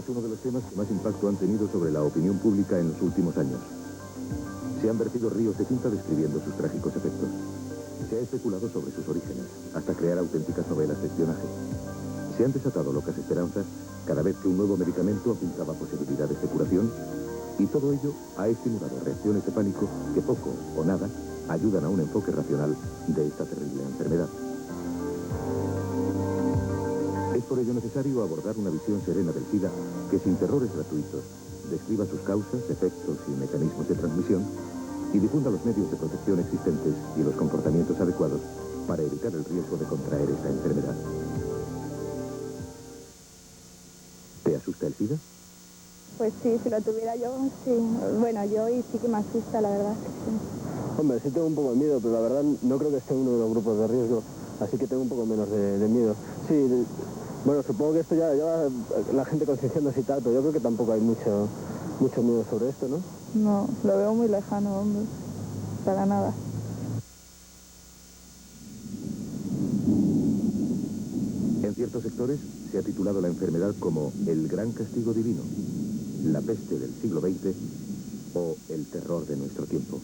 es uno de los temas que más impacto han tenido sobre la opinión pública en los últimos años. Se han vertido ríos de tinta describiendo sus trágicos efectos. Se ha especulado sobre sus orígenes, hasta crear auténticas novelas de espionaje. Se han desatado locas esperanzas cada vez que un nuevo medicamento apuntaba posibilidades de curación, y todo ello ha estimulado reacciones de pánico que poco o nada ayudan a un enfoque racional de esta terrible enfermedad. Es por ello necesario abordar una visión serena del SIDA que, sin terrores gratuitos, describa sus causas, efectos y mecanismos de transmisión y difunda los medios de protección existentes y los comportamientos adecuados para evitar el riesgo de contraer esta enfermedad. ¿Te asusta el SIDA? Pues sí, si lo tuviera yo, sí. Bueno, yo y sí que me asusta, la verdad. Sí. Hombre, sí tengo un poco de miedo, pero la verdad no creo que esté en uno de los grupos de riesgo, así que tengo un poco menos de miedo. Sí, bueno, supongo que esto ya va la gente concienciándose y tal, pero yo creo que tampoco hay mucho miedo sobre esto, ¿no? No, lo veo muy lejano, hombre. Para nada. En ciertos sectores se ha titulado la enfermedad como el gran castigo divino, la peste del siglo XX o el terror de nuestro tiempo.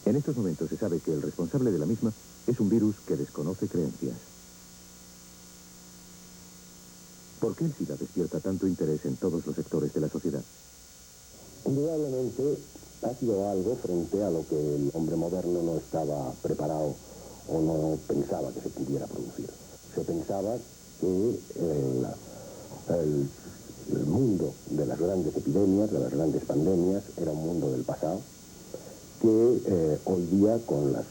En estos momentos se sabe que el responsable de la misma es un virus que desconoce creencias. ¿Por qué el SIDA despierta tanto interés en todos los sectores de la sociedad? Indudablemente ha sido algo frente a lo que el hombre moderno no estaba preparado o no pensaba que se pudiera producir. Se pensaba que el mundo de las grandes epidemias, de las grandes pandemias, era un mundo del pasado, que hoy día con las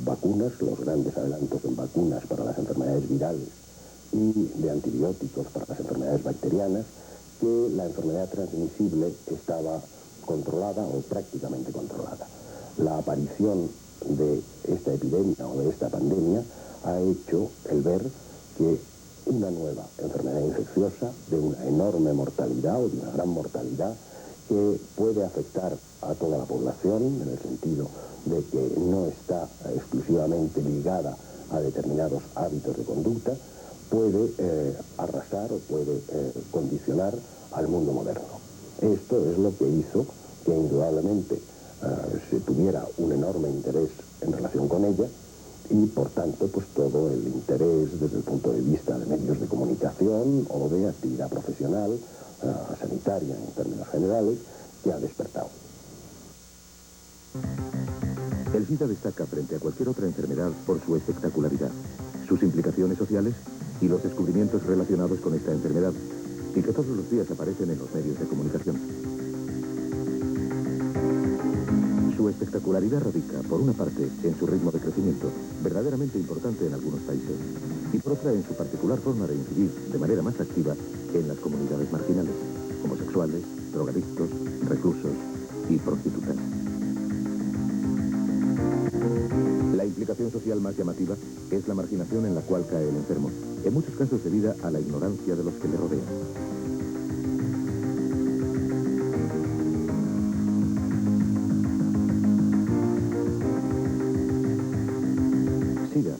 vacunas, los grandes adelantos en vacunas para las enfermedades virales y de antibióticos para las enfermedades bacterianas, que la enfermedad transmisible estaba controlada o prácticamente controlada. La aparición de esta epidemia o de esta pandemia ha hecho el ver que una nueva enfermedad infecciosa de una enorme mortalidad o de una gran mortalidad que puede afectar a toda la población en el sentido de que no está exclusivamente ligada a determinados hábitos de conducta, puede arrasar o puede condicionar al mundo moderno. Esto es lo que hizo que indudablemente se tuviera un enorme interés en relación con ella y por tanto pues todo el interés desde el punto de vista de medios de comunicación o de actividad profesional, sanitaria en términos generales, que ha despertado. El SIDA destaca frente a cualquier otra enfermedad por su espectacularidad, sus implicaciones sociales y los descubrimientos relacionados con esta enfermedad, y que todos los días aparecen en los medios de comunicación. Su espectacularidad radica, por una parte, en su ritmo de crecimiento, verdaderamente importante en algunos países, y por otra, en su particular forma de incidir de manera más activa en las comunidades marginales, homosexuales, drogadictos, reclusos y prostitutas. La implicación social más llamativa es la marginación en la cual cae el enfermo, en muchos casos debido a la ignorancia de los que le rodean. SIDA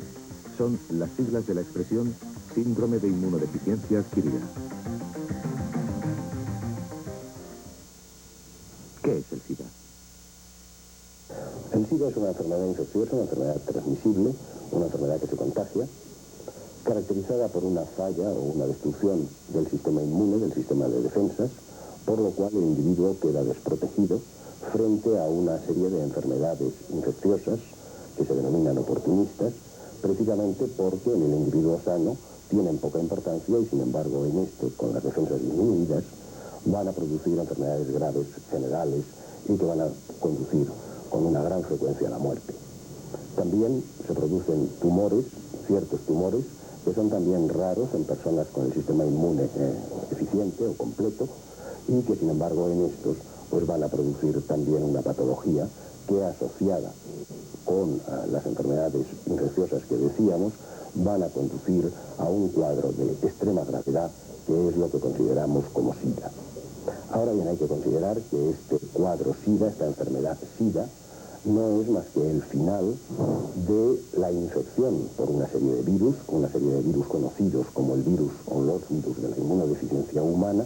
son las siglas de la expresión síndrome de inmunodeficiencia adquirida. ¿Qué es el SIDA? El SIDA es una enfermedad infecciosa, una enfermedad transmisible, una enfermedad que se contagia, caracterizada por una falla o una destrucción del sistema inmune, del sistema de defensas, por lo cual el individuo queda desprotegido frente a una serie de enfermedades infecciosas que se denominan oportunistas, precisamente porque en el individuo sano tienen poca importancia y sin embargo en este, con las defensas disminuidas, van a producir enfermedades graves, generales, y que van a conducir con una gran frecuencia a la muerte. También se producen tumores, ciertos tumores, que son también raros en personas con el sistema inmune eficiente o completo, y que sin embargo en estos pues van a producir también una patología que asociada con las enfermedades infecciosas que decíamos, van a conducir a un cuadro de extrema gravedad, que es lo que consideramos como SIDA. Ahora bien, hay que considerar que este cuadro SIDA, esta enfermedad SIDA, no es más que el final de la infección por una serie de virus conocidos como el virus o los virus de la inmunodeficiencia humana,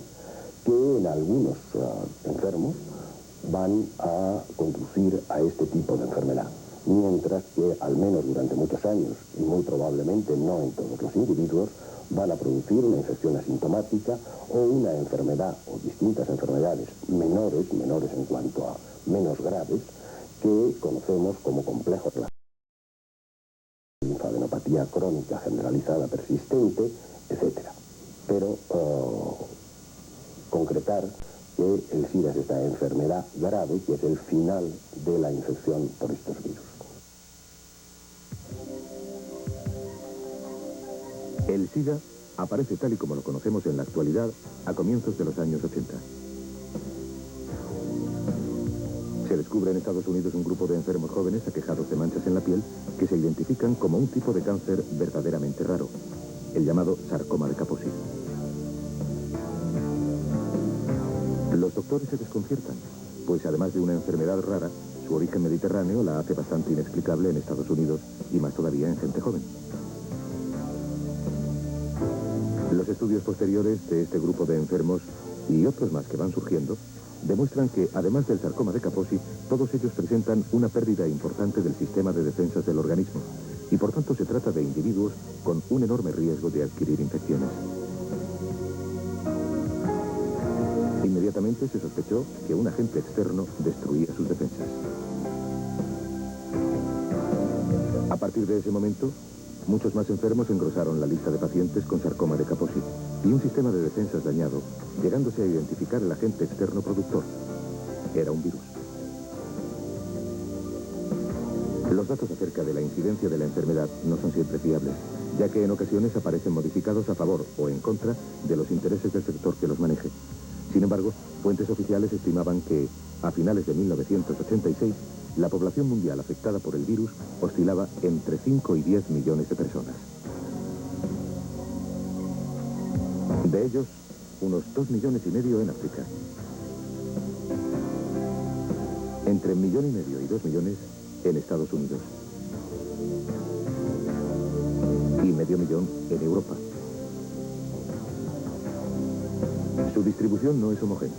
que en algunos enfermos van a conducir a este tipo de enfermedad, mientras que al menos durante muchos años, y muy probablemente no en todos los individuos, van a producir una infección asintomática o una enfermedad o distintas enfermedades menores en cuanto a menos graves, que conocemos como complejo de la linfadenopatía crónica generalizada persistente, etc. Pero concretar que el SIDA es esta enfermedad grave, que es el final de la infección por estos virus. El SIDA aparece tal y como lo conocemos en la actualidad a comienzos de los años 80. Se descubre en Estados Unidos un grupo de enfermos jóvenes aquejados de manchas en la piel que se identifican como un tipo de cáncer verdaderamente raro, el llamado sarcoma de Kaposi. Los doctores se desconciertan, pues además de una enfermedad rara, su origen mediterráneo la hace bastante inexplicable en Estados Unidos y más todavía en gente joven. Los estudios posteriores de este grupo de enfermos y otros más que van surgiendo demuestran que, además del sarcoma de Kaposi, todos ellos presentan una pérdida importante del sistema de defensas del organismo y por tanto se trata de individuos con un enorme riesgo de adquirir infecciones. Inmediatamente se sospechó que un agente externo destruía sus defensas. A partir de ese momento, muchos más enfermos engrosaron la lista de pacientes con sarcoma de Kaposi y un sistema de defensas dañado, llegándose a identificar el agente externo productor. Era un virus. Los datos acerca de la incidencia de la enfermedad no son siempre fiables, ya que en ocasiones aparecen modificados a favor o en contra de los intereses del sector que los maneje. Sin embargo, fuentes oficiales estimaban que, a finales de 1986, la población mundial afectada por el virus oscilaba entre 5 y 10 millones de personas. De ellos, unos 2,5 millones en África. Entre 1,5 millones y 2 millones en Estados Unidos. Y 500,000 en Europa. Su distribución no es homogénea.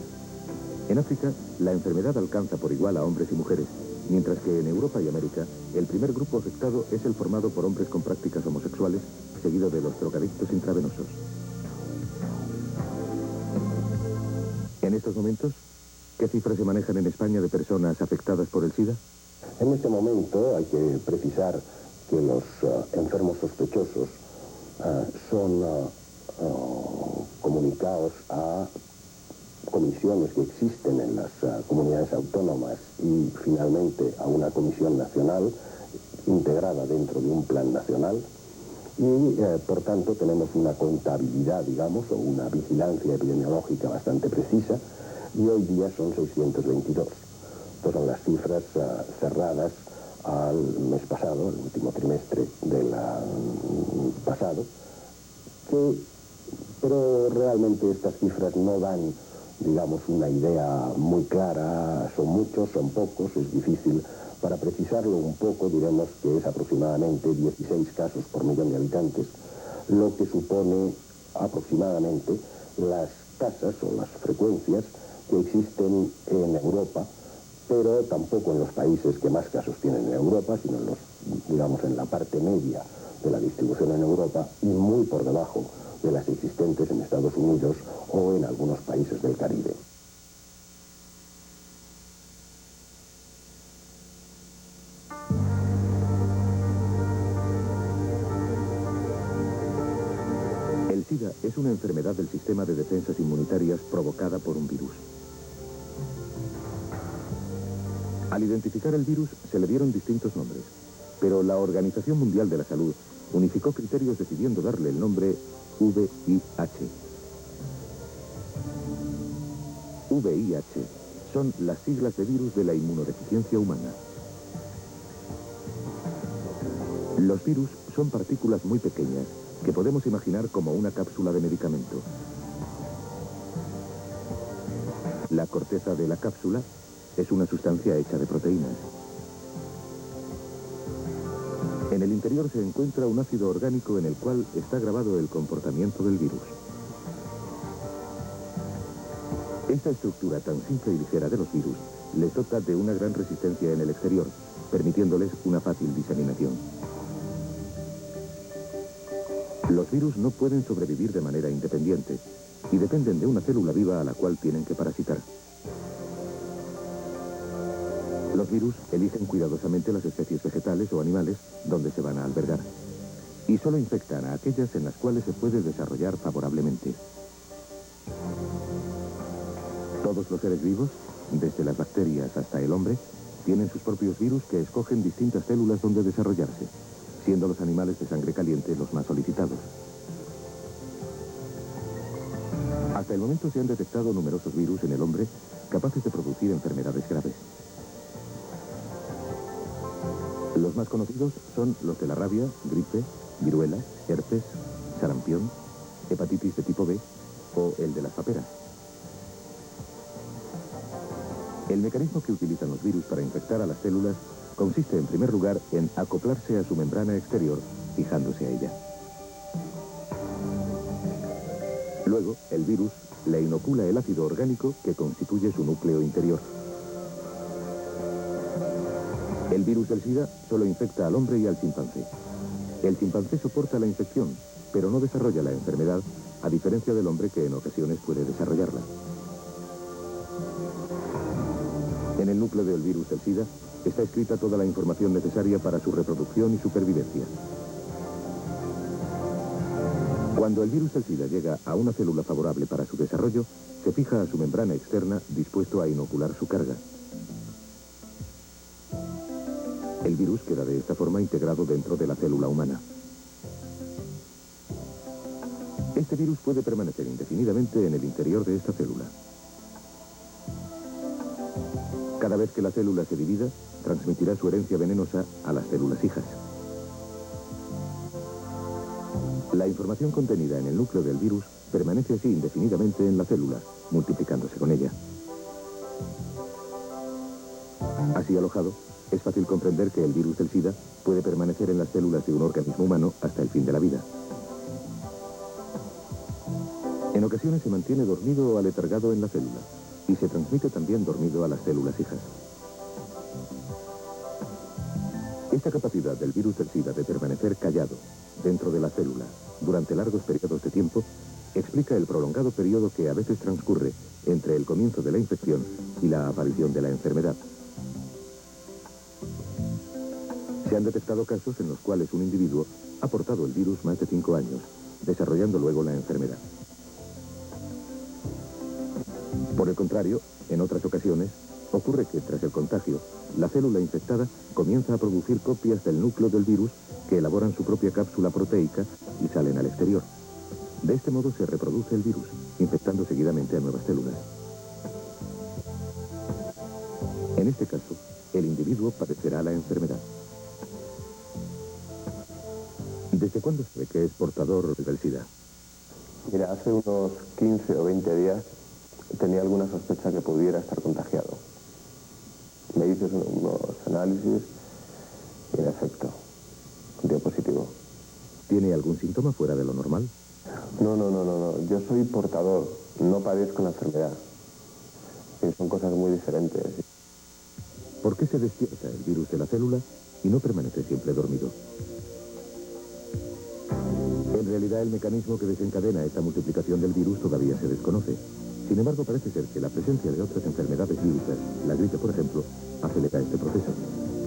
En África, la enfermedad alcanza por igual a hombres y mujeres, mientras que en Europa y América, el primer grupo afectado es el formado por hombres con prácticas homosexuales, seguido de los drogadictos intravenosos. En estos momentos, ¿qué cifras se manejan en España de personas afectadas por el SIDA? En este momento hay que precisar que los enfermos sospechosos son comunicados a comisiones que existen en las comunidades autónomas y finalmente a una comisión nacional integrada dentro de un plan nacional y por tanto tenemos una contabilidad, digamos, o una vigilancia epidemiológica bastante precisa y hoy día son 622. Estas son las cifras cerradas al mes pasado, el último trimestre del pasado, pero realmente estas cifras no dan, digamos, una idea muy clara. Son muchos, son pocos, es difícil. Para precisarlo un poco, diremos que es aproximadamente 16 casos por millón de habitantes, lo que supone aproximadamente las tasas o las frecuencias que existen en Europa, pero tampoco en los países que más casos tienen en Europa, sino en los, digamos, en la parte media de la distribución en Europa y muy por debajo de las existentes en Estados Unidos o en algunos países del Caribe. El SIDA es una enfermedad del sistema de defensas inmunitarias provocada por un virus. Al identificar el virus se le dieron distintos nombres, pero la Organización Mundial de la Salud unificó criterios decidiendo darle el nombre VIH. VIH son las siglas de virus de la inmunodeficiencia humana. Los virus son partículas muy pequeñas que podemos imaginar como una cápsula de medicamento. La corteza de la cápsula es una sustancia hecha de proteínas. En el interior se encuentra un ácido orgánico en el cual está grabado el comportamiento del virus. Esta estructura tan simple y ligera de los virus les dota de una gran resistencia en el exterior, permitiéndoles una fácil diseminación. Los virus no pueden sobrevivir de manera independiente y dependen de una célula viva a la cual tienen que parasitar. Los virus eligen cuidadosamente las especies vegetales o animales donde se van a albergar y solo infectan a aquellas en las cuales se puede desarrollar favorablemente. Todos los seres vivos, desde las bacterias hasta el hombre, tienen sus propios virus que escogen distintas células donde desarrollarse, siendo los animales de sangre caliente los más solicitados. Hasta el momento se han detectado numerosos virus en el hombre capaces de producir enfermedades graves. Los más conocidos son los de la rabia, gripe, viruela, herpes, sarampión, hepatitis de tipo B o el de las paperas. El mecanismo que utilizan los virus para infectar a las células consiste en primer lugar en acoplarse a su membrana exterior, fijándose a ella. Luego, el virus le inocula el ácido orgánico que constituye su núcleo interior. El virus del SIDA solo infecta al hombre y al chimpancé. El chimpancé soporta la infección, pero no desarrolla la enfermedad, a diferencia del hombre que en ocasiones puede desarrollarla. En el núcleo del virus del SIDA está escrita toda la información necesaria para su reproducción y supervivencia. Cuando el virus del SIDA llega a una célula favorable para su desarrollo, se fija a su membrana externa dispuesto a inocular su carga. El virus queda de esta forma integrado dentro de la célula humana. Este virus puede permanecer indefinidamente en el interior de esta célula. Cada vez que la célula se divida, transmitirá su herencia venenosa a las células hijas. La información contenida en el núcleo del virus permanece así indefinidamente en la célula, multiplicándose con ella. Así alojado, es fácil comprender que el virus del SIDA puede permanecer en las células de un organismo humano hasta el fin de la vida. En ocasiones se mantiene dormido o aletargado en la célula y se transmite también dormido a las células hijas. Esta capacidad del virus del SIDA de permanecer callado dentro de la célula durante largos periodos de tiempo explica el prolongado periodo que a veces transcurre entre el comienzo de la infección y la aparición de la enfermedad. Se han detectado casos en los cuales un individuo ha portado el virus más de 5 años, desarrollando luego la enfermedad. Por el contrario, en otras ocasiones, ocurre que tras el contagio, la célula infectada comienza a producir copias del núcleo del virus que elaboran su propia cápsula proteica y salen al exterior. De este modo se reproduce el virus, infectando seguidamente a nuevas células. En este caso, el individuo padecerá la enfermedad. ¿Desde cuándo sabe que es portador del SIDA? Mira, hace unos 15 o 20 días tenía alguna sospecha que pudiera estar contagiado. Me hice unos análisis y en efecto, dio positivo. ¿Tiene algún síntoma fuera de lo normal? No. Yo soy portador, no padezco la enfermedad. Sí, son cosas muy diferentes. ¿Por qué se despierta el virus de la célula y no permanece siempre dormido? En realidad, el mecanismo que desencadena esta multiplicación del virus todavía se desconoce. Sin embargo, parece ser que la presencia de otras enfermedades vírusas, la gripe por ejemplo, acelera este proceso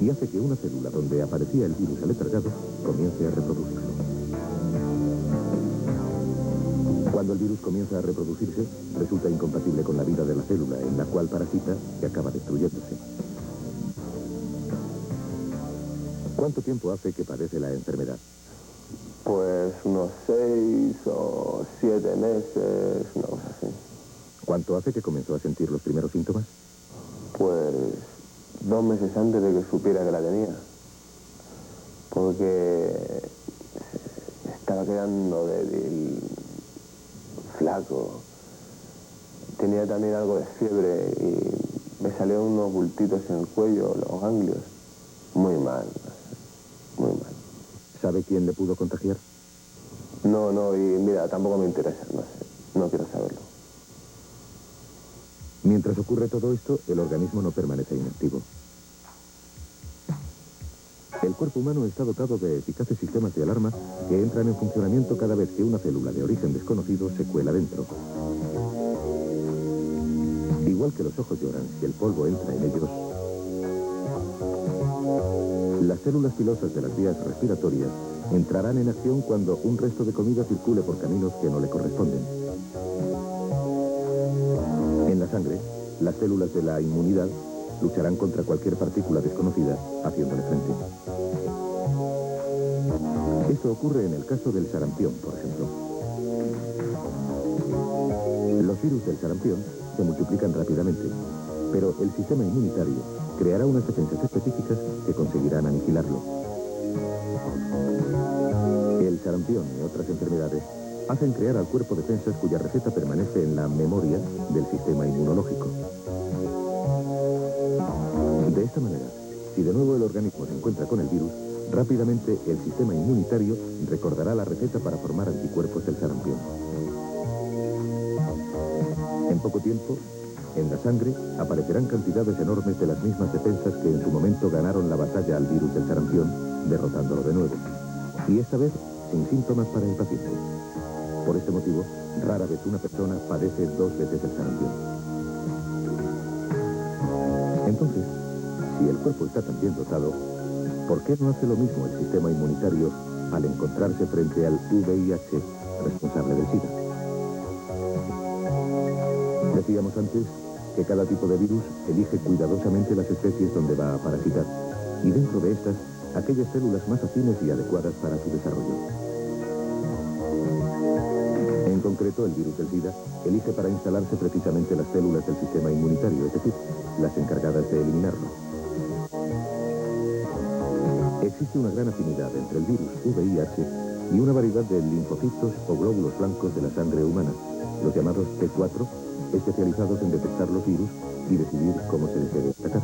y hace que una célula donde aparecía el virus aletargado comience a reproducirlo. Cuando el virus comienza a reproducirse, resulta incompatible con la vida de la célula en la cual parasita y acaba destruyéndose. ¿Cuánto tiempo hace que padece la enfermedad? Pues unos 6 o 7 meses, una cosa así. ¿Cuánto hace que comenzó a sentir los primeros síntomas? Pues 2 meses antes de que supiera que la tenía. Porque estaba quedando débil, flaco. Tenía también algo de fiebre y me salieron unos bultitos en el cuello, los ganglios. Muy mal, muy mal. sabe quién le pudo contagiar? No, y mira, tampoco me interesa, no sé, no quiero saberlo. Mientras ocurre todo esto, el organismo no permanece inactivo. El cuerpo humano está dotado de eficaces sistemas de alarma que entran en funcionamiento cada vez que una célula de origen desconocido se cuela dentro. Igual que los ojos lloran si el polvo entra en ellos, las células pilosas de las vías respiratorias entrarán en acción cuando un resto de comida circule por caminos que no le corresponden. En la sangre, las células de la inmunidad lucharán contra cualquier partícula desconocida, haciéndole frente. Esto ocurre en el caso del sarampión, por ejemplo. Los virus del sarampión se multiplican rápidamente, pero el sistema inmunitario creará unas defensas específicas que conseguirán aniquilarlo. El sarampión y otras enfermedades hacen crear al cuerpo defensas cuya receta permanece en la memoria del sistema inmunológico. De esta manera, si de nuevo el organismo se encuentra con el virus, rápidamente el sistema inmunitario recordará la receta para formar anticuerpos del sarampión. En poco tiempo, en la sangre aparecerán cantidades enormes de las mismas defensas que en su momento ganaron la batalla al virus del sarampión, derrotándolo de nuevo. Y esta vez sin síntomas para el paciente. Por este motivo, rara vez una persona padece 2 veces el sarampión. Entonces, si el cuerpo está tan bien dotado, ¿por qué no hace lo mismo el sistema inmunitario al encontrarse frente al VIH responsable del SIDA? Decíamos antes que cada tipo de virus elige cuidadosamente las especies donde va a parasitar, y dentro de estas, aquellas células más afines y adecuadas para su desarrollo. En concreto, el virus del SIDA elige para instalarse precisamente las células del sistema inmunitario, es decir, las encargadas de eliminarlo. Existe una gran afinidad entre el virus VIH y una variedad de linfocitos o glóbulos blancos de la sangre humana, los llamados T4, especializados en detectar los virus y decidir cómo se les debe atacar.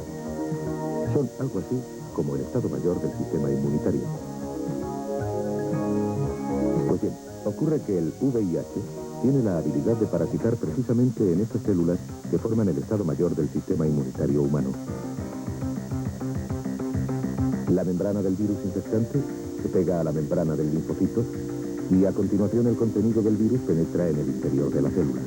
Son algo así como el estado mayor del sistema inmunitario. Pues bien, ocurre que el VIH tiene la habilidad de parasitar precisamente en estas células que forman el estado mayor del sistema inmunitario humano. La membrana del virus infectante se pega a la membrana del linfocito y a continuación el contenido del virus penetra en el interior de la célula.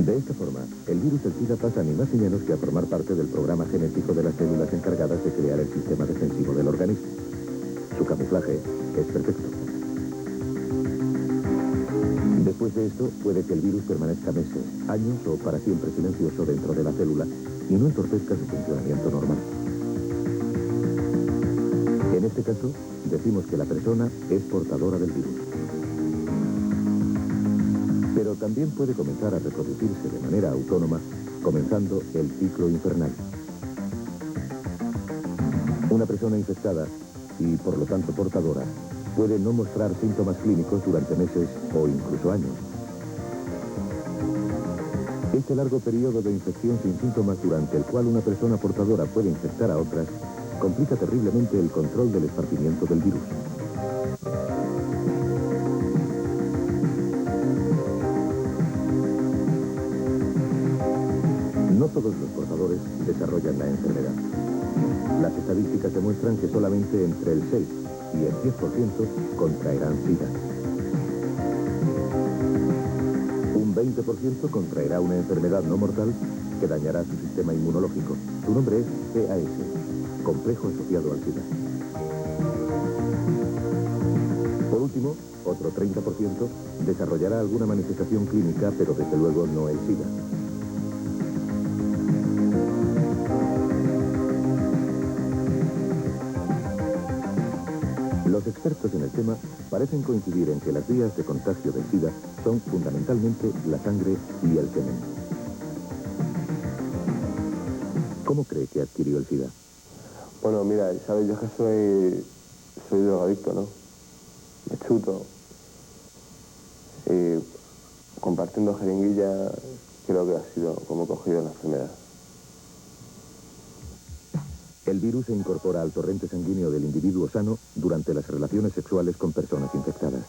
De esta forma, el virus del SIDA pasa ni más ni menos que a formar parte del programa genético de las células encargadas de crear el sistema defensivo del organismo. Su camuflaje es perfecto. Después de esto, puede que el virus permanezca meses, años o para siempre silencioso dentro de la célula y no entorpezca su funcionamiento normal. En este caso, decimos que la persona es portadora del virus. Pero también puede comenzar a reproducirse de manera autónoma, comenzando el ciclo infernal. Una persona infectada, y por lo tanto portadora, puede no mostrar síntomas clínicos durante meses o incluso años. Este largo periodo de infección sin síntomas durante el cual una persona portadora puede infectar a otras, complica terriblemente el control del esparcimiento del virus. No todos los portadores desarrollan la enfermedad. Las estadísticas demuestran que solamente entre el 6 y el 10% contraerán SIDA. Un 20% contraerá una enfermedad no mortal que dañará su sistema inmunológico. Su nombre es CAS, complejo asociado al SIDA. Por último, otro 30% desarrollará alguna manifestación clínica, pero desde luego no el SIDA. Los expertos en el tema parecen coincidir en que las vías de contagio del SIDA son fundamentalmente la sangre y el semen. ¿Cómo cree que adquirió el SIDA? Bueno, mira, sabes, yo que soy drogadicto, ¿no? Me chuto. Y compartiendo jeringuilla, creo que ha sido como he cogido la enfermedad. El virus se incorpora al torrente sanguíneo del individuo sano durante las relaciones sexuales con personas infectadas.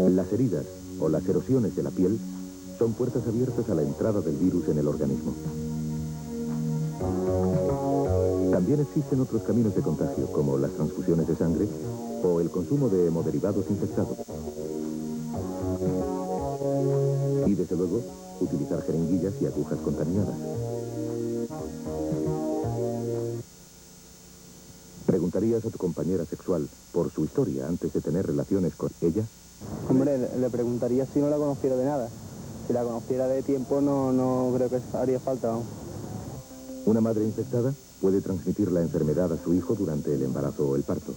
Las heridas o las erosiones de la piel son puertas abiertas a la entrada del virus en el organismo. También existen otros caminos de contagio, como las transfusiones de sangre o el consumo de hemoderivados infectados. Y, desde luego, utilizar jeringuillas y agujas contaminadas. ¿Preguntarías a tu compañera sexual por su historia antes de tener relaciones con ella? Hombre, le preguntaría si no la conociera de nada. Si la conociera de tiempo no creo que haría falta. Una madre infectada puede transmitir la enfermedad a su hijo durante el embarazo o el parto.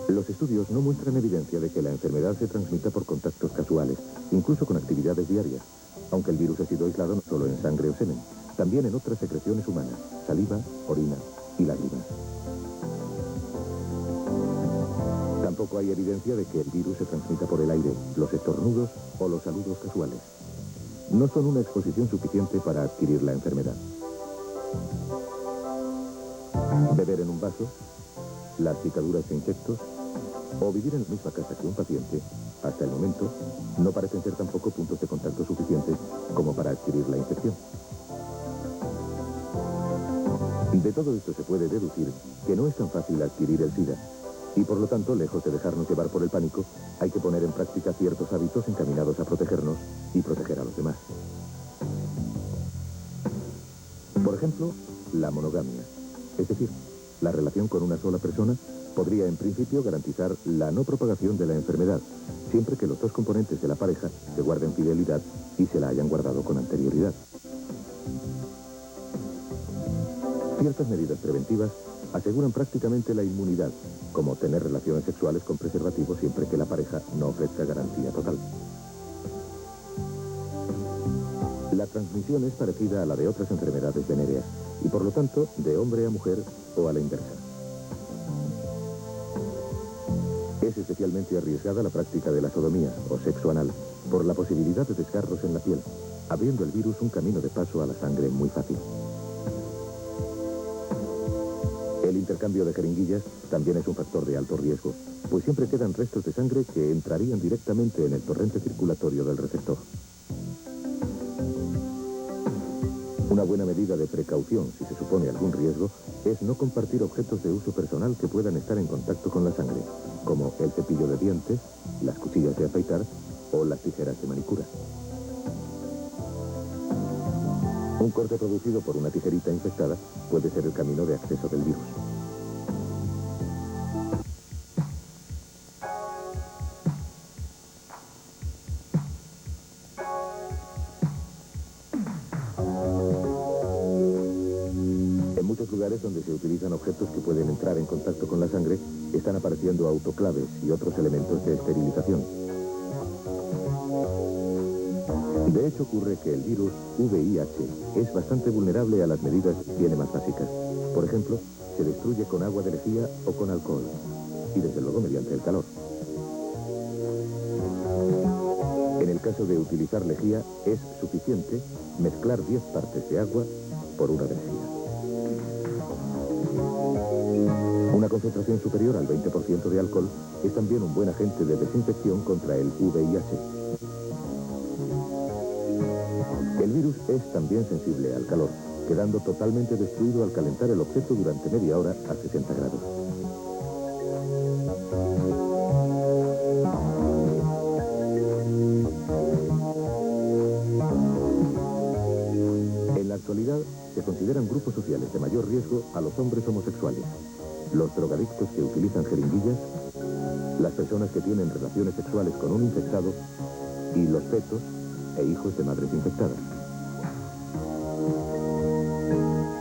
Los estudios no muestran evidencia de que la enfermedad se transmita por contactos casuales, incluso con actividades diarias, aunque el virus ha sido aislado no solo en sangre o semen, también en otras secreciones humanas, saliva, orina y lágrimas. Tampoco hay evidencia de que el virus se transmita por el aire, los estornudos o los saludos casuales. No son una exposición suficiente para adquirir la enfermedad. Beber en un vaso, las picaduras de insectos o vivir en la misma casa que un paciente, hasta el momento, no parecen ser tampoco puntos de contacto suficientes como para adquirir la infección. De todo esto se puede deducir que no es tan fácil adquirir el SIDA y, por lo tanto, lejos de dejarnos llevar por el pánico, hay que poner en práctica ciertos hábitos encaminados a protegernos y proteger a los demás. Por ejemplo, la monogamia, es decir, la relación con una sola persona podría en principio garantizar la no propagación de la enfermedad, siempre que los dos componentes de la pareja se guarden fidelidad y se la hayan guardado con anterioridad. Ciertas medidas preventivas aseguran prácticamente la inmunidad, como tener relaciones sexuales con preservativo siempre que la pareja no ofrezca garantía total. La transmisión es parecida a la de otras enfermedades venéreas y, por lo tanto, de hombre a mujer o a la inversa. Es especialmente arriesgada la práctica de la sodomía o sexo anal por la posibilidad de desgarros en la piel, abriendo el virus un camino de paso a la sangre muy fácil. El intercambio de jeringuillas también es un factor de alto riesgo, pues siempre quedan restos de sangre que entrarían directamente en el torrente circulatorio del receptor. Una buena medida de precaución, si se supone algún riesgo, es no compartir objetos de uso personal que puedan estar en contacto con la sangre, como el cepillo de dientes, las cuchillas de afeitar o las tijeras de manicura. Un corte producido por una tijerita infectada puede ser el camino de acceso del virus. En muchos lugares donde se utilizan objetos que pueden entrar en contacto con la sangre, están apareciendo autoclaves y otros elementos de esterilización. De hecho, ocurre que el virus VIH es bastante vulnerable a las medidas de higiene más básicas. Por ejemplo, se destruye con agua de lejía o con alcohol, y desde luego mediante el calor. En el caso de utilizar lejía, es suficiente mezclar 10 partes de agua por una de lejía. Una concentración superior al 20% de alcohol es también un buen agente de desinfección contra el VIH. El virus es también sensible al calor, quedando totalmente destruido al calentar el objeto durante media hora a 60 grados. En la actualidad, se consideran grupos sociales de mayor riesgo a los hombres homosexuales, los drogadictos que utilizan jeringuillas, las personas que tienen relaciones sexuales con un infectado y los fetos e hijos de madres infectadas.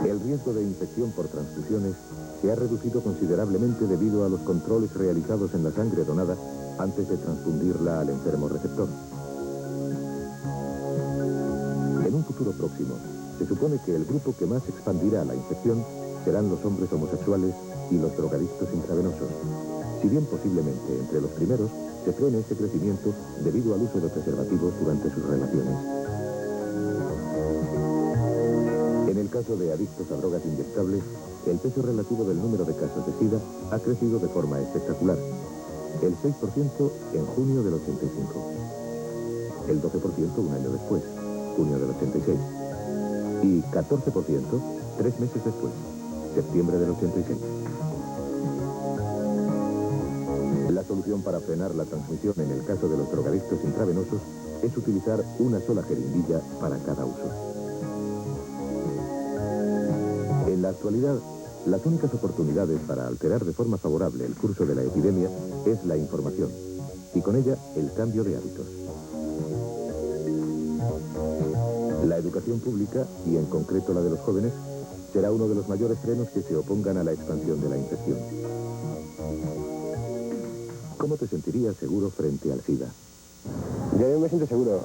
El riesgo de infección por transfusiones se ha reducido considerablemente debido a los controles realizados en la sangre donada antes de transfundirla al enfermo receptor. En un futuro próximo, se supone que el grupo que más expandirá la infección serán los hombres homosexuales y los drogadictos intravenosos, si bien posiblemente entre los primeros se frene este crecimiento debido al uso de preservativos durante sus relaciones. caso de adictos a drogas inyectables, el peso relativo del número de casos de SIDA ha crecido de forma espectacular. El 6% en junio del 85. El 12% un año después, junio del 86. Y 14% 3 meses después, septiembre del 86. La solución para frenar la transmisión en el caso de los drogadictos intravenosos es utilizar una sola jeringuilla para cada uso. En la actualidad, las únicas oportunidades para alterar de forma favorable el curso de la epidemia es la información, y con ella el cambio de hábitos. La educación pública, y en concreto la de los jóvenes, será uno de los mayores frenos que se opongan a la expansión de la infección. ¿Cómo te sentirías seguro frente al SIDA? Yo me siento seguro,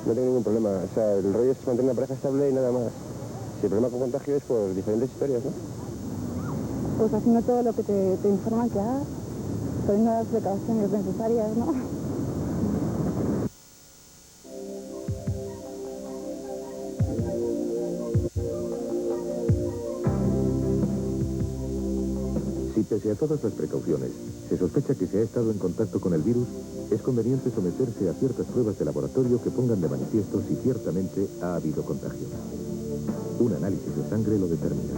no tengo ningún problema. O sea, el rollo es mantener una pareja estable y nada más. Si el problema con contagio es por diferentes historias, ¿no? Pues haciendo todo lo que te informan que hagas, poniendo las precauciones necesarias, ¿no? Si pese a todas las precauciones se sospecha que se ha estado en contacto con el virus, es conveniente someterse a ciertas pruebas de laboratorio que pongan de manifiesto si ciertamente ha habido contagio. Un análisis de sangre lo determina.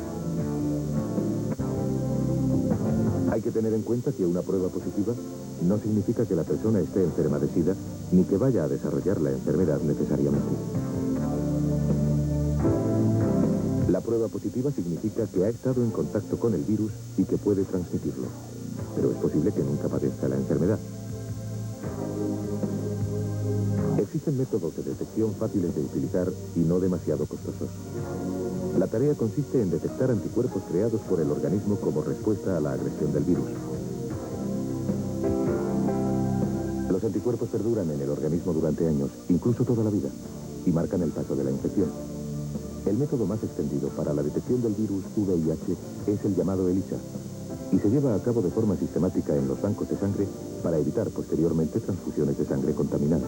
Hay que tener en cuenta que una prueba positiva no significa que la persona esté enferma de SIDA ni que vaya a desarrollar la enfermedad necesariamente. La prueba positiva significa que ha estado en contacto con el virus y que puede transmitirlo, pero es posible que nunca padezca la enfermedad. Existen métodos de detección fáciles de utilizar y no demasiado costosos. La tarea consiste en detectar anticuerpos creados por el organismo como respuesta a la agresión del virus. Los anticuerpos perduran en el organismo durante años, incluso toda la vida, y marcan el paso de la infección. El método más extendido para la detección del virus VIH es el llamado ELISA, y se lleva a cabo de forma sistemática en los bancos de sangre para evitar posteriormente transfusiones de sangre contaminada.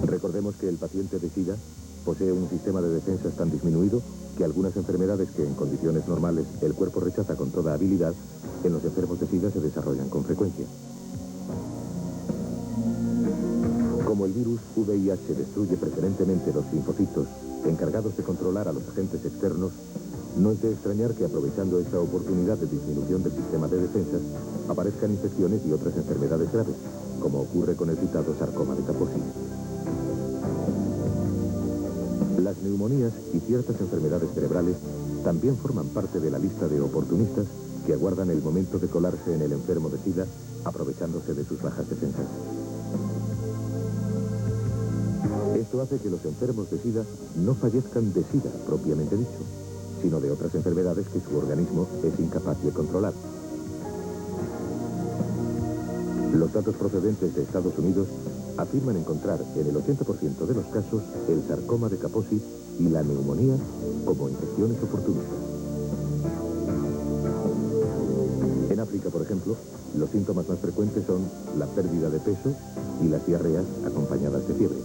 Recordemos que el paciente de SIDA posee un sistema de defensas tan disminuido que algunas enfermedades que en condiciones normales el cuerpo rechaza con toda habilidad, en los enfermos de SIDA se desarrollan con frecuencia. Como el virus VIH destruye preferentemente los linfocitos encargados de controlar a los agentes externos, no es de extrañar que aprovechando esta oportunidad de disminución del sistema de defensas, aparezcan infecciones y otras enfermedades graves, como ocurre con el citado sarcoma de Kaposi. Las neumonías y ciertas enfermedades cerebrales también forman parte de la lista de oportunistas que aguardan el momento de colarse en el enfermo de SIDA, aprovechándose de sus bajas defensas. Esto hace que los enfermos de SIDA no fallezcan de SIDA propiamente dicho, sino de otras enfermedades que su organismo es incapaz de controlar. Los datos procedentes de Estados Unidos afirman encontrar en el 80% de los casos el sarcoma de Kaposi y la neumonía como infecciones oportunistas. En África, por ejemplo, los síntomas más frecuentes son la pérdida de peso y las diarreas acompañadas de fiebre.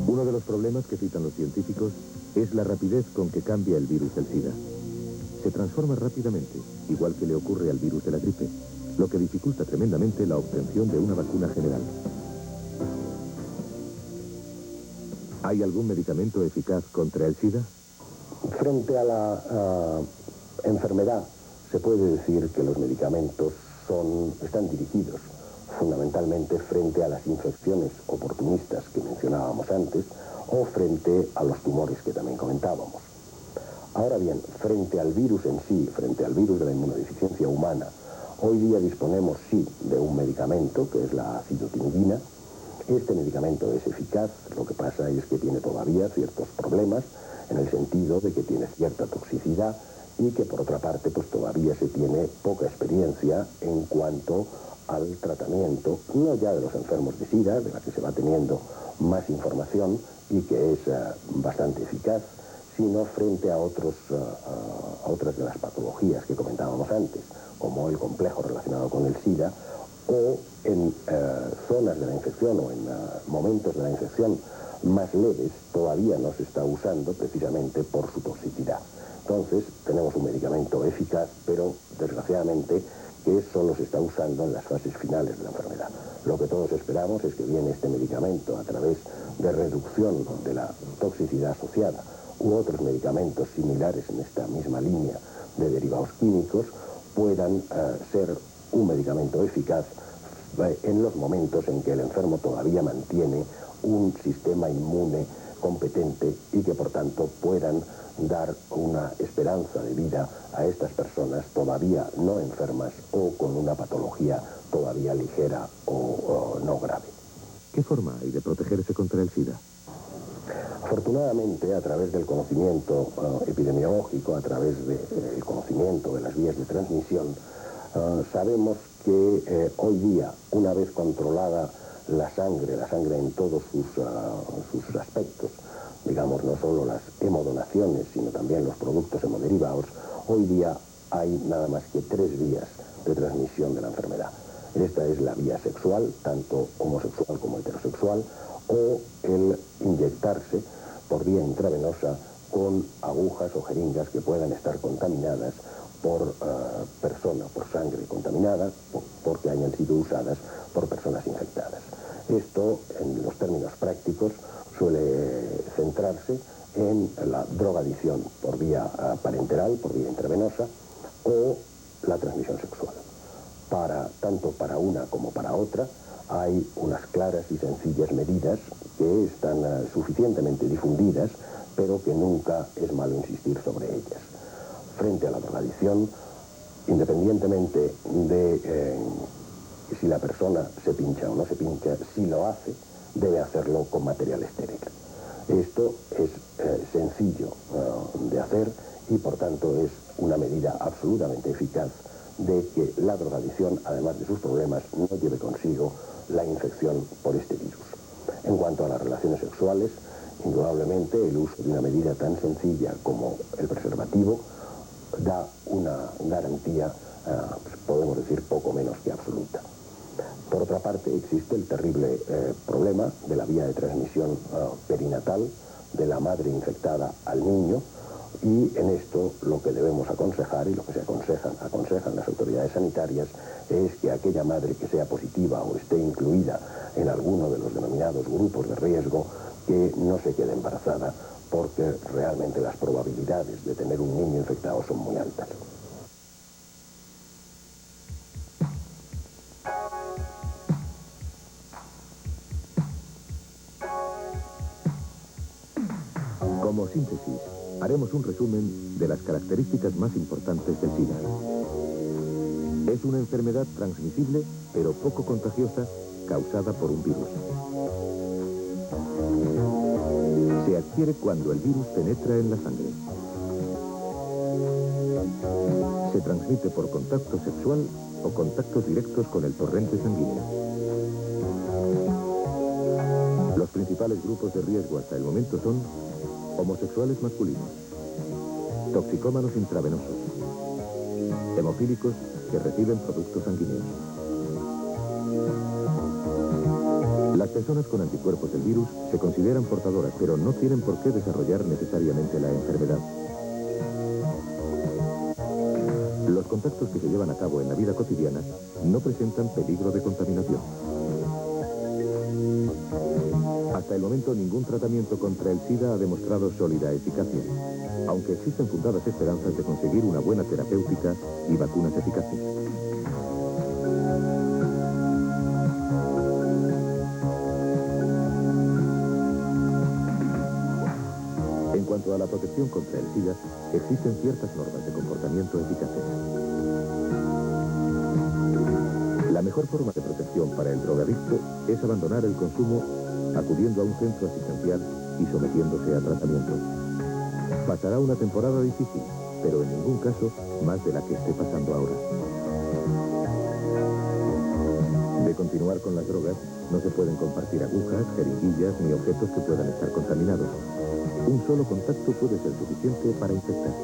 Uno de los problemas que citan los científicos es la rapidez con que cambia el virus del SIDA. Se transforma rápidamente, igual que le ocurre al virus de la gripe, lo que dificulta tremendamente la obtención de una vacuna general. ¿Hay algún medicamento eficaz contra el SIDA? Frente a la enfermedad, se puede decir que los medicamentos están dirigidos fundamentalmente frente a las infecciones oportunistas que mencionábamos antes o frente a los tumores que también comentábamos. Ahora bien, frente al virus en sí, frente al virus de la inmunodeficiencia humana, hoy día disponemos sí de un medicamento que es la acidotinibina. Este medicamento es eficaz, lo que pasa es que tiene todavía ciertos problemas en el sentido de que tiene cierta toxicidad y que por otra parte pues todavía se tiene poca experiencia en cuanto al tratamiento, no ya de los enfermos de SIDA, de la que se va teniendo más información y que es bastante eficaz, sino frente a otras de las patologías que comentábamos antes, como el complejo relacionado con el SIDA, o en zonas de la infección o en momentos de la infección más leves, todavía no se está usando precisamente por su toxicidad. Entonces, tenemos un medicamento eficaz, pero desgraciadamente que solo se está usando en las fases finales de la enfermedad. Lo que todos esperamos es que viene este medicamento a través de reducción de la toxicidad asociada u otros medicamentos similares en esta misma línea de derivados químicos puedan ser un medicamento eficaz en los momentos en que el enfermo todavía mantiene un sistema inmune competente y que por tanto puedan dar una esperanza de vida a estas personas todavía no enfermas o con una patología todavía ligera o no grave. ¿Qué forma hay de protegerse contra el SIDA? Afortunadamente, a través del conocimiento epidemiológico, a través del conocimiento de las vías de transmisión, sabemos que hoy día, una vez controlada la sangre en todos sus aspectos, digamos, no solo las hemodonaciones, sino también los productos hemoderivados, hoy día hay nada más que 3 vías de transmisión de la enfermedad. Esta es la vía sexual, tanto homosexual como heterosexual, o el inyectarse por vía intravenosa con agujas o jeringas que puedan estar contaminadas por por sangre contaminada, porque hayan sido usadas por personas infectadas. Esto, en los términos prácticos, suele centrarse en la drogadicción por vía parenteral, por vía intravenosa, o la transmisión sexual. Tanto para una como para otra, hay unas claras y sencillas medidas que están suficientemente difundidas, pero que nunca es malo insistir sobre ellas. Frente a la drogadicción, independientemente de si la persona se pincha o no se pincha, si lo hace, debe hacerlo con material estéril. Esto es sencillo de hacer y por tanto es una medida absolutamente eficaz de que la drogadicción, además de sus problemas, no lleve consigo la infección por este virus. En cuanto a las relaciones sexuales, indudablemente el uso de una medida tan sencilla como el preservativo da una garantía, podemos decir, poco menos que absoluta. Por otra parte, existe el terrible problema de la vía de transmisión perinatal de la madre infectada al niño, y en esto lo que debemos aconsejar y lo que se aconsejan las autoridades sanitarias es que aquella madre que sea positiva o esté incluida en alguno de los denominados grupos de riesgo, que no se quede embarazada, porque realmente las probabilidades de tener un niño infectado son muy altas. Como síntesis, haremos un resumen de las características más importantes del SIDA. Es una enfermedad transmisible, pero poco contagiosa, causada por un virus. Se adquiere cuando el virus penetra en la sangre. Se transmite por contacto sexual o contactos directos con el torrente sanguíneo. Los principales grupos de riesgo hasta el momento son homosexuales masculinos, toxicómanos intravenosos, hemofílicos que reciben productos sanguíneos. Las personas con anticuerpos del virus se consideran portadoras, pero no tienen por qué desarrollar necesariamente la enfermedad. Los contactos que se llevan a cabo en la vida cotidiana no presentan peligro de contaminación. Hasta el momento, ningún tratamiento contra el SIDA ha demostrado sólida eficacia, aunque existen fundadas esperanzas de conseguir una buena terapéutica y vacunas eficaces. En cuanto a la protección contra el SIDA, existen ciertas normas de comportamiento eficaces. La mejor forma de protección para el drogadicto es abandonar el consumo acudiendo a un centro asistencial y sometiéndose a tratamiento. Pasará una temporada difícil, pero en ningún caso más de la que esté pasando ahora. de continuar con las drogas, no se pueden compartir agujas, jeringuillas ni objetos que puedan estar contaminados. Un solo contacto puede ser suficiente para infectar.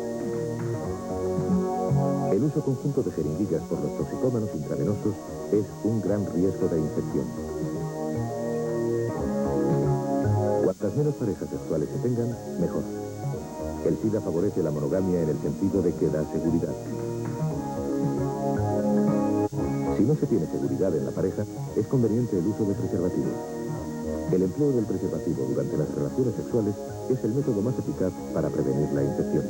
El uso conjunto de jeringuillas por los toxicómanos intravenosos es un gran riesgo de infección. Cuantas menos parejas sexuales se tengan, mejor. El SIDA favorece la monogamia en el sentido de que da seguridad. Si no se tiene seguridad en la pareja, es conveniente el uso de preservativos. El empleo del preservativo durante las relaciones sexuales es el método más eficaz para prevenir la infección.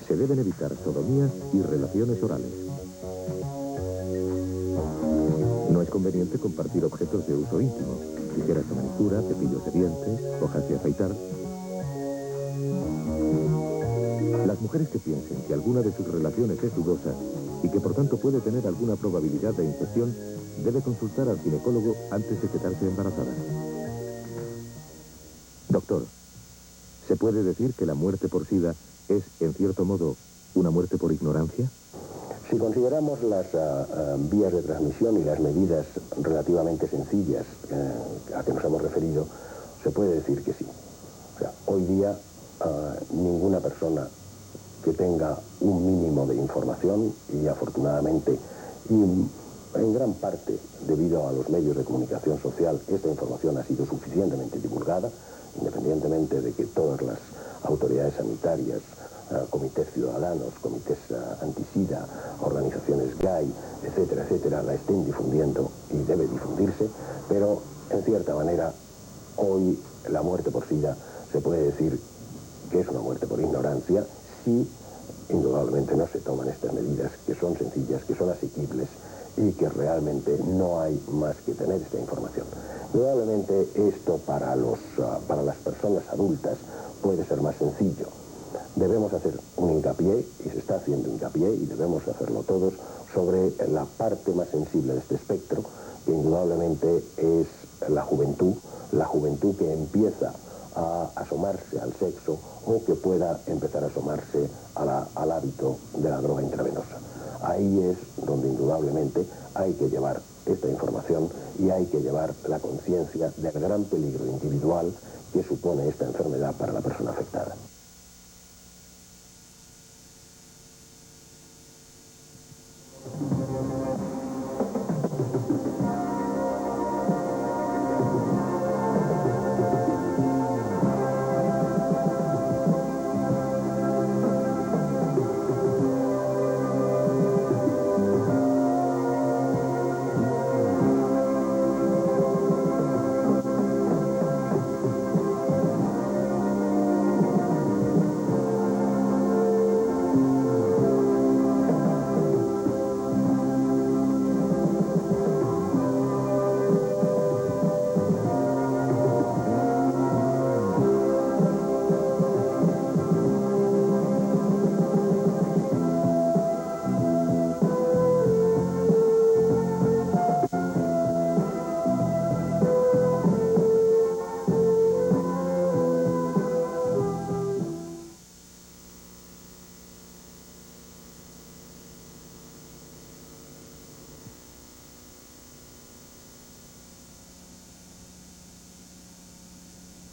Se deben evitar sodomías y relaciones orales. No es conveniente compartir objetos de uso íntimo, tijeras de manicura, cepillos de dientes, hojas de afeitar. Las mujeres que piensen que alguna de sus relaciones es dudosa y que por tanto puede tener alguna probabilidad de infección, debe consultar al ginecólogo antes de quedarse embarazada. Doctor, ¿se puede decir que la muerte por SIDA es, en cierto modo, una muerte por ignorancia? Si consideramos las vías de transmisión y las medidas relativamente sencillas a que nos hemos referido, se puede decir que sí. O sea, hoy día ninguna persona que tenga un mínimo de información, y afortunadamente, y en gran parte debido a los medios de comunicación social, esta información ha sido suficientemente divulgada, independientemente de que todas las autoridades sanitarias, comités ciudadanos, comités antisida, organizaciones gay, etcétera, etcétera, la estén difundiendo y debe difundirse, pero en cierta manera hoy la muerte por SIDA se puede decir que es una muerte por ignorancia si indudablemente no se toman estas medidas que son sencillas, que son asequibles y que realmente no hay más que tener esta información. Indudablemente esto para las personas adultas puede ser más sencillo. Debemos hacer un hincapié, y se está haciendo hincapié, y debemos hacerlo todos, sobre la parte más sensible de este espectro, que indudablemente es la juventud que empieza a asomarse al sexo o que pueda empezar a asomarse al hábito de la droga intravenosa. Ahí es donde indudablemente hay que llevar esta información y hay que llevar la conciencia del gran peligro individual que supone esta enfermedad para la persona afectada.